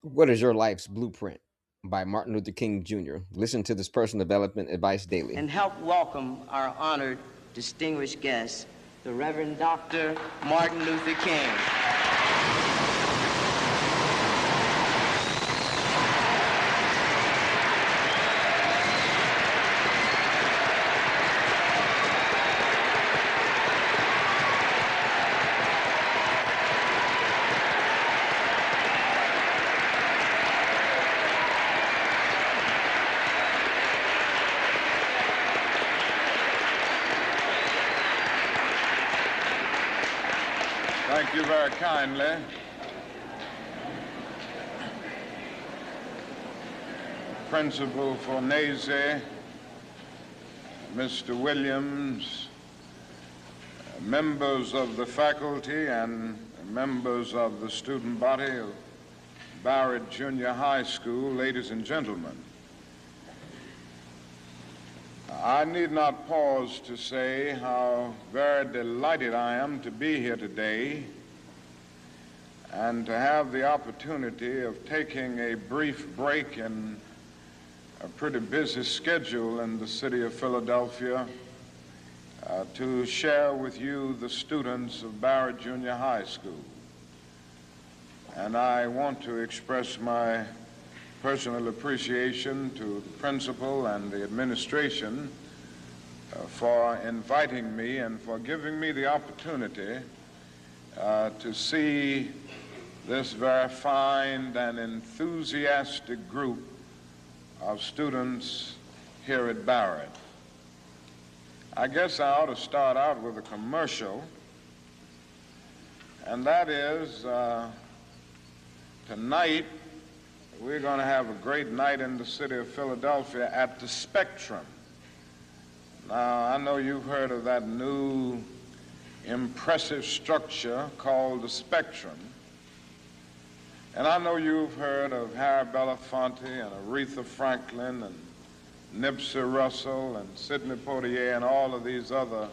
What is your life's blueprint? By Martin Luther King Jr. Listen to this personal development advice daily. And help welcome our honored, distinguished guest, the Reverend Dr. Martin Luther King. Thank you very kindly. Principal Fornese, Mr. Williams, members of the faculty and members of the student body of Barrett Junior High School, ladies and gentlemen. I need not pause to say how very delighted I am to be here today and to have the opportunity of taking a brief break in a pretty busy schedule in the city of Philadelphia to share with you the students of Barrett Junior High School. And I want to express my personal appreciation to the principal and the administration for inviting me and for giving me the opportunity to see this very fine and enthusiastic group of students here at Barrett. I guess I ought to start out with a commercial, and that is tonight we're going to have a great night in the city of Philadelphia at the Spectrum. Now, I know you've heard of that new impressive structure called the Spectrum. And I know you've heard of Harry Belafonte and Aretha Franklin and Nipsey Russell and Sidney Poitier and all of these other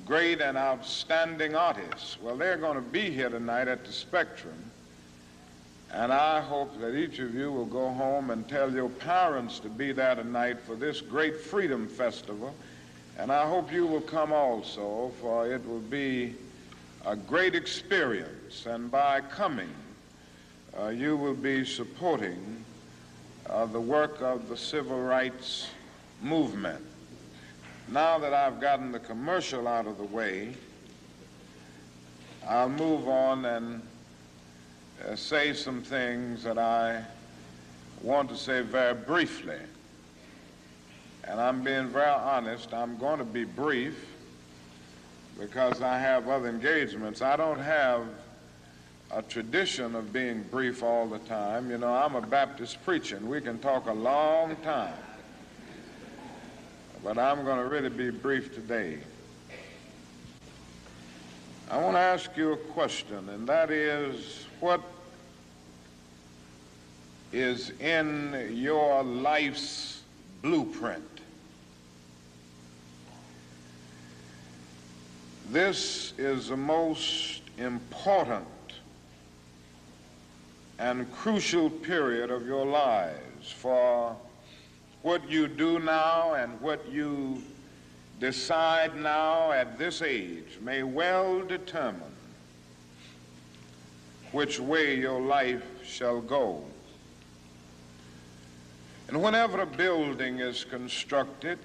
great and outstanding artists. Well, they're going to be here tonight at the Spectrum. And I hope that each of you will go home and tell your parents to be there tonight for this great Freedom Festival. And I hope you will come also, for it will be a great experience. And by coming, you will be supporting the work of the civil rights movement. Now that I've gotten the commercial out of the way, I'll move on and say some things that I want to say very briefly. And I'm being very honest, I'm going to be brief because I have other engagements. I don't have a tradition of being brief all the time. You know, I'm a Baptist preacher, and we can talk a long time. But I'm going to really be brief today. I want to ask you a question, and that is, what is in your life's blueprint? This is the most important and crucial period of your lives, for what you do now and what you decide now at this age may well determine which way your life shall go. And whenever a building is constructed,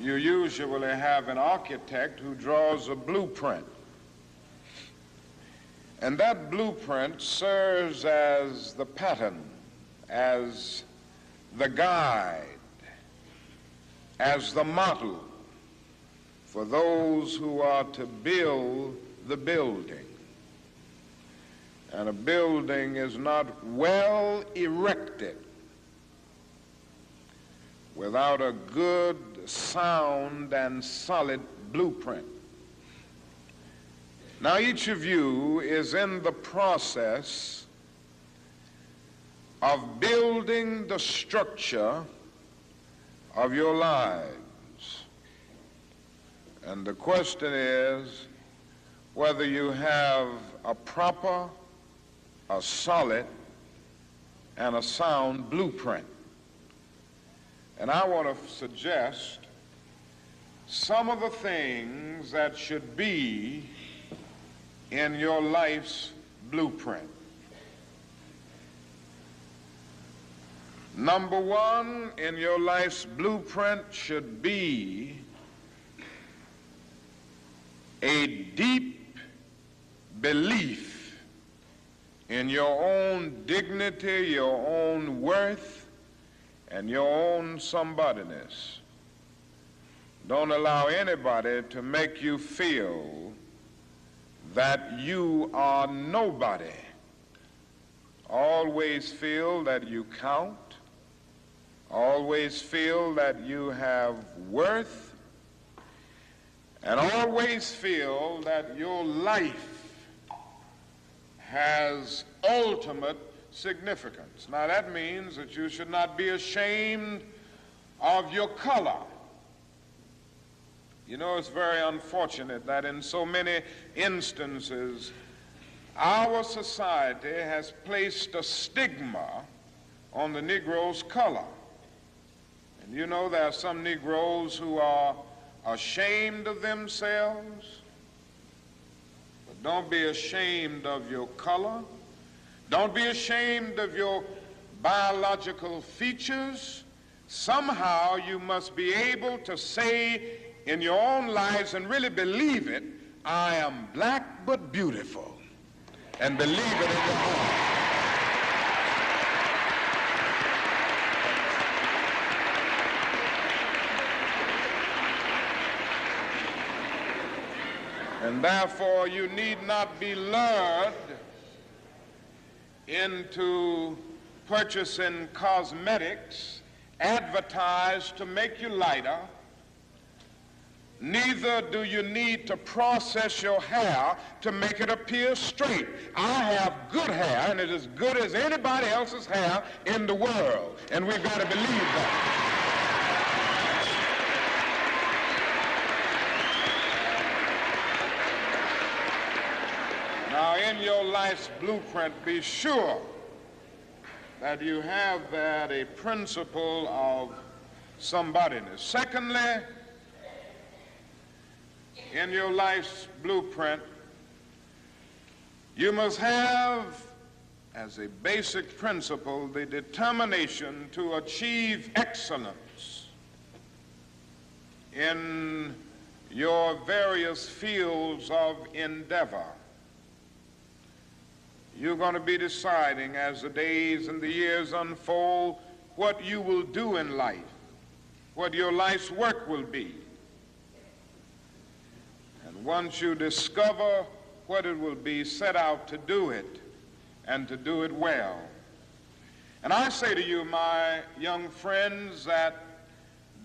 you usually have an architect who draws a blueprint. And that blueprint serves as the pattern, as the guide, as the model for those who are to build the building. And a building is not well erected without a good, sound, and solid blueprint. Now, each of you is in the process of building the structure of your lives. And the question is whether you have a proper a solid and a sound blueprint. And I want to suggest some of the things that should be in your life's blueprint. Number one in your life's blueprint should be a deep belief in your own dignity, your own worth, and your own somebodyness. Don't allow anybody to make you feel that you are nobody. Always feel that you count. Always feel that you have worth. And always feel that your life has ultimate significance. Now that means that you should not be ashamed of your color. You know, it's very unfortunate that in so many instances our society has placed a stigma on the Negro's color. And you know, there are some Negroes who are ashamed of themselves. But don't be ashamed of your color. Don't be ashamed of your biological features. Somehow you must be able to say in your own lives and really believe it, I am black but beautiful. And believe it in your heart. And therefore, you need not be lured into purchasing cosmetics advertised to make you lighter. Neither do you need to process your hair to make it appear straight. I have good hair, and it is as good as anybody else's hair in the world. And we've got to believe that. Now, in your life's blueprint, be sure that you have that a principle of somebodyness. Secondly, in your life's blueprint, you must have as a basic principle the determination to achieve excellence in your various fields of endeavor. You're going to be deciding as the days and the years unfold what you will do in life, what your life's work will be. And once you discover what it will be, set out to do it and to do it well. And I say to you, my young friends, that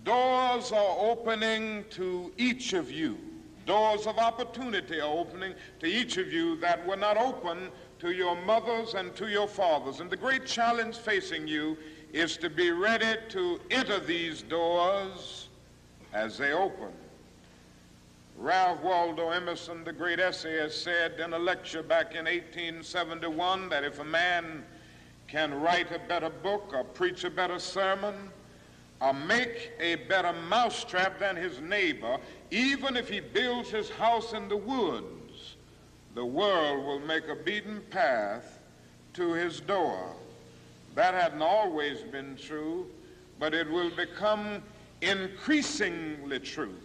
doors are opening to each of you. Doors of opportunity are opening to each of you that were not open to your mothers and to your fathers. And the great challenge facing you is to be ready to enter these doors as they open. Ralph Waldo Emerson, the great essayist, said in a lecture back in 1871 that if a man can write a better book or preach a better sermon or make a better mousetrap than his neighbor, even if he builds his house in the woods, the world will make a beaten path to his door. That hadn't always been true, but it will become increasingly true.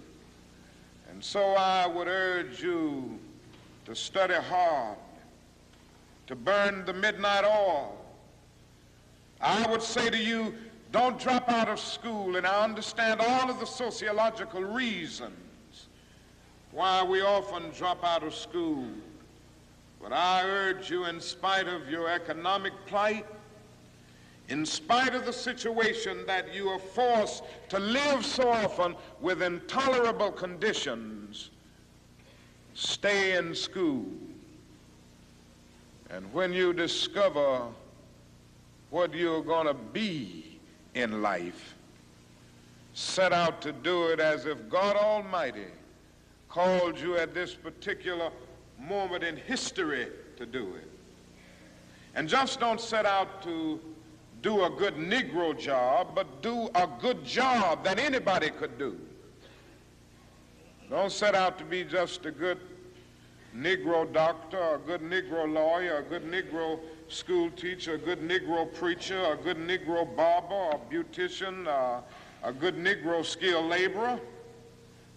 And so I would urge you to study hard, to burn the midnight oil. I would say to you, don't drop out of school, and I understand all of the sociological reasons why we often drop out of school. But I urge you, in spite of your economic plight, in spite of the situation that you are forced to live so often with intolerable conditions, stay in school. And when you discover what you're going to be in life, set out to do it as if God Almighty called you at this particular moment in history to do it. And just don't set out to do a good Negro job, but do a good job that anybody could do. Don't set out to be just a good Negro doctor, a good Negro lawyer, a good Negro school teacher, a good Negro preacher, a good Negro barber, a beautician, a good Negro skilled laborer.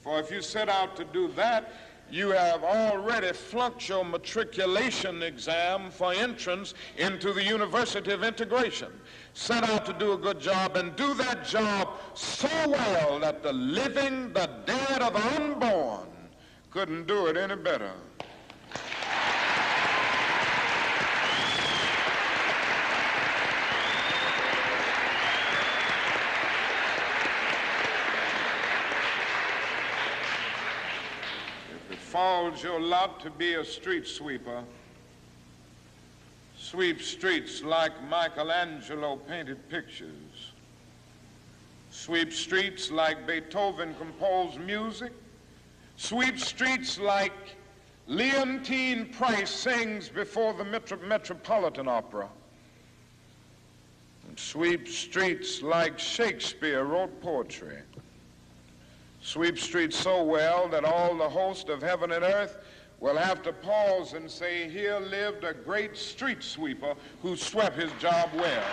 For if you set out to do that, you have already flunked your matriculation exam for entrance into the University of Integration. Set out to do a good job and do that job so well that the living, the dead, or the unborn couldn't do it any better. If it falls your lot to be a street sweeper, sweep streets like Michelangelo painted pictures. Sweep streets like Beethoven composed music. Sweep streets like Leontine Price sings before the Metropolitan Opera. And sweep streets like Shakespeare wrote poetry. Sweep streets so well that all the host of heaven and earth will have to pause and say, here lived a great street sweeper who swept his job well.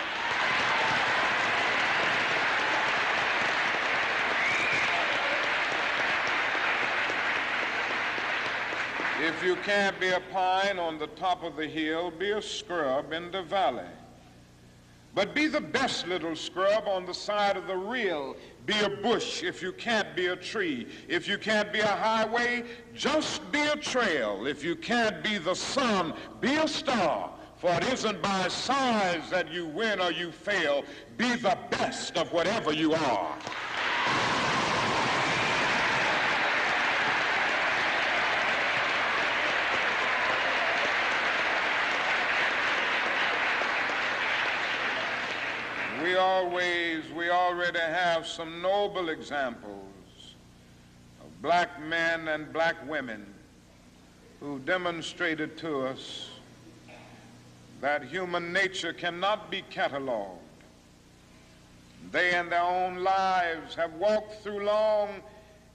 If you can't be a pine on the top of the hill, be a scrub in the valley. But be the best little scrub on the side of the rill. Be a bush if you can't be a tree. If you can't be a highway, just be a trail. If you can't be the sun, be a star. For it isn't by size that you win or you fail. Be the best of whatever you are. We already have some noble examples of black men and black women who demonstrated to us that human nature cannot be cataloged. They in their own lives have walked through long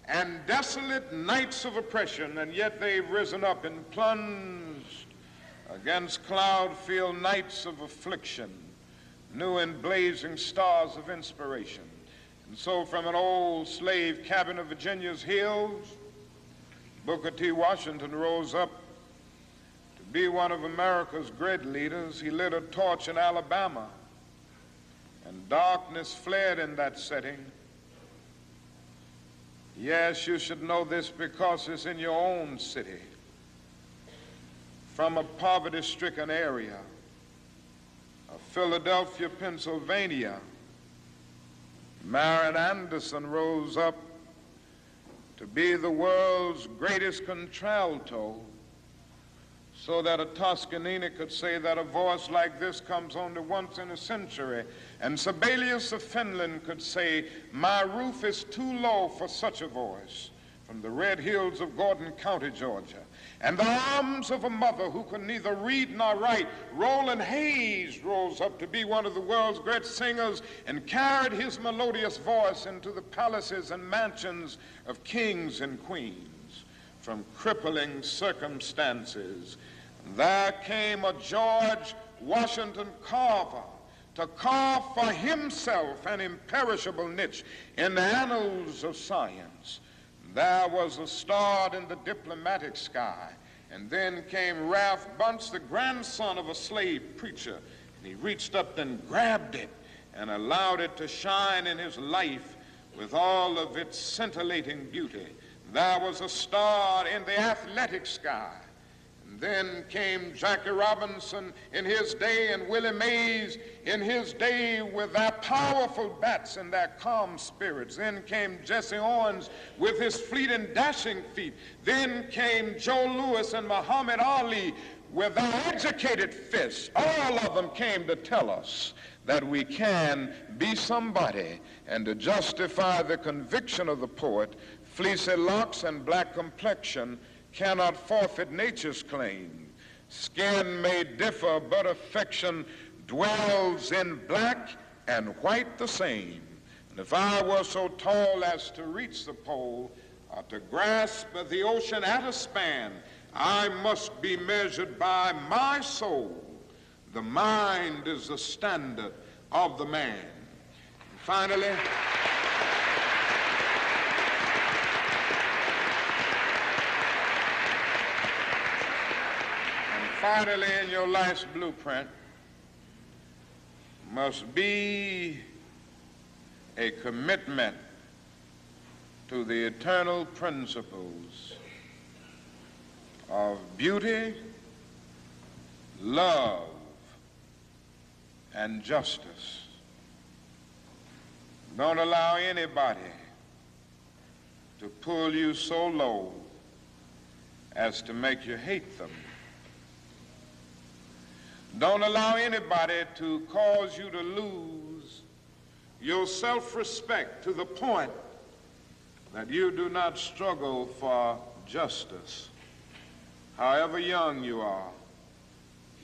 and desolate nights of oppression, and yet they've risen up and plunged against cloud-filled nights of affliction, new and blazing stars of inspiration. And so from an old slave cabin of Virginia's hills, Booker T. Washington rose up to be one of America's great leaders. He lit a torch in Alabama, and darkness fled in that setting. Yes, you should know this because it's in your own city. From a poverty-stricken area of Philadelphia, Pennsylvania, Marion Anderson rose up to be the world's greatest contralto, so that a Toscanini could say that a voice like this comes only once in a century. And Sibelius of Finland could say, my roof is too low for such a voice, from the red hills of Gordon County, Georgia. And the arms of a mother who could neither read nor write, Roland Hayes, rose up to be one of the world's great singers and carried his melodious voice into the palaces and mansions of kings and queens. From crippling circumstances, there came a George Washington Carver to carve for himself an imperishable niche in the annals of science. There was a star in the diplomatic sky. And then came Ralph Bunce, the grandson of a slave preacher. And he reached up and grabbed it and allowed it to shine in his life with all of its scintillating beauty. There was a star in the athletic sky. And then came Jackie Robinson in his day and Willie Mays in his day with their powerful bats and their calm spirits. Then came Jesse Owens with his fleet and dashing feet. Then came Joe Louis and Muhammad Ali with their educated fists. All of them came to tell us that we can be somebody, and to justify the conviction of the poet, fleecy locks and black complexion cannot forfeit nature's claim. Skin may differ, but affection dwells in black and white the same. And if I were so tall as to reach the pole, or to grasp the ocean at a span, I must be measured by my soul. The mind is the standard of the man. And finally, in your life's blueprint must be a commitment to the eternal principles of beauty, love, and justice. Don't allow anybody to pull you so low as to make you hate them. Don't allow anybody to cause you to lose your self-respect to the point that you do not struggle for justice. However young you are,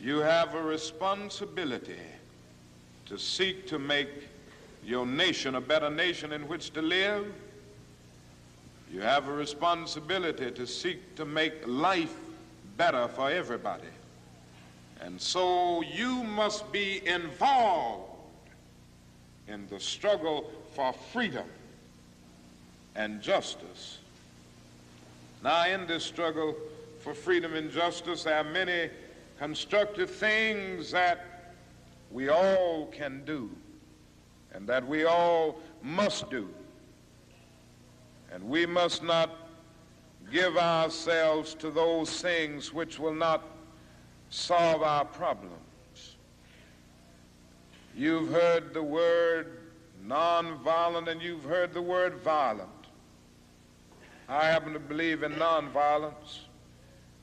you have a responsibility to seek to make your nation a better nation in which to live. You have a responsibility to seek to make life better for everybody. And so you must be involved in the struggle for freedom and justice. Now, in this struggle for freedom and justice, there are many constructive things that we all can do and that we all must do. And we must not give ourselves to those things which will not solve our problems. You've heard the word nonviolent and you've heard the word violent. I happen to believe in nonviolence.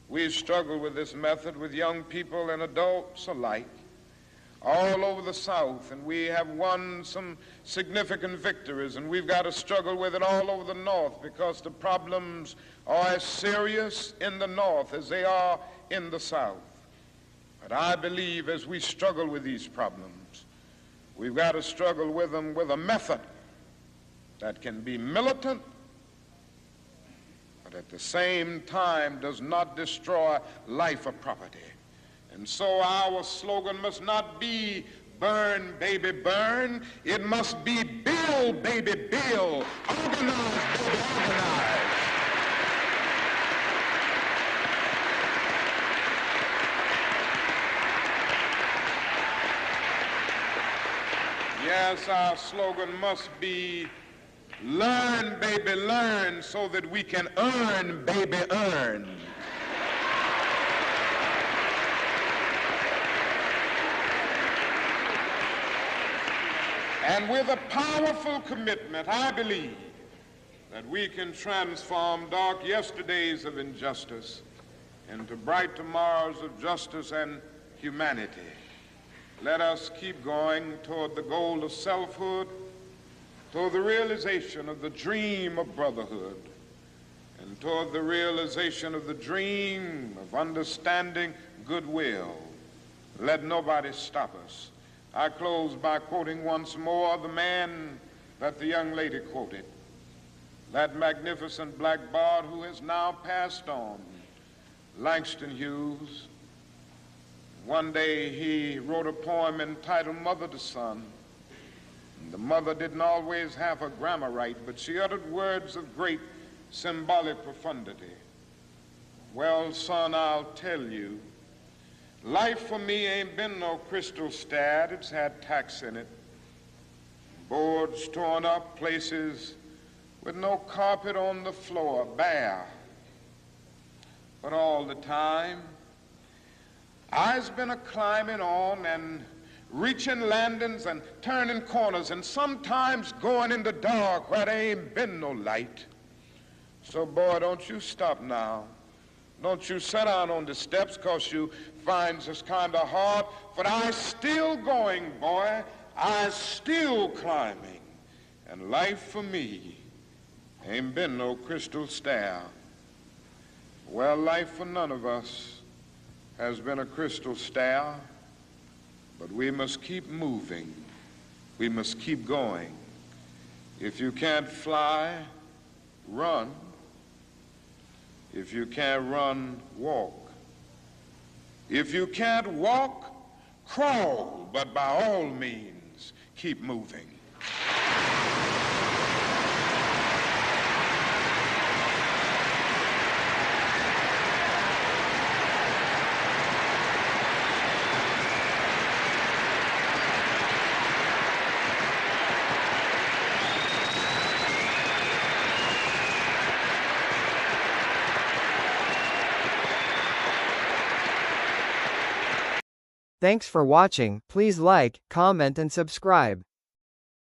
We struggle with this method with young people and adults alike all over the South, and we have won some significant victories, and we've got to struggle with it all over the North because the problems are as serious in the North as they are in the South. But I believe as we struggle with these problems, we've got to struggle with them with a method that can be militant, but at the same time does not destroy life or property. And so our slogan must not be burn, baby, burn. It must be build, baby, build. Organize, baby, organize. Yes, our slogan must be learn, baby, learn, so that we can earn, baby, earn. And with a powerful commitment, I believe that we can transform dark yesterdays of injustice into bright tomorrows of justice and humanity. Let us keep going toward the goal of selfhood, toward the realization of the dream of brotherhood, and toward the realization of the dream of understanding goodwill. Let nobody stop us. I close by quoting once more the man that the young lady quoted, that magnificent black bard who has now passed on, Langston Hughes. One day he wrote a poem entitled Mother to Son. And the mother didn't always have her grammar right, but she uttered words of great symbolic profundity. Well, son, I'll tell you, life for me ain't been no crystal stad. It's had tacks in it, boards torn up, places with no carpet on the floor, bare. But all the time, I's been a-climbing on and reaching landings and turning corners and sometimes going in the dark where there ain't been no light. So, boy, don't you stop now. Don't you sit down on the steps 'cause you find this kind of hard. But I's still going, boy. I's still climbing. And life for me ain't been no crystal stair. Well, life for none of us has been a crystal stair, but we must keep moving. We must keep going. If you can't fly, run. If you can't run, walk. If you can't walk, crawl, but by all means, keep moving. Thanks for watching. Please like, comment and subscribe.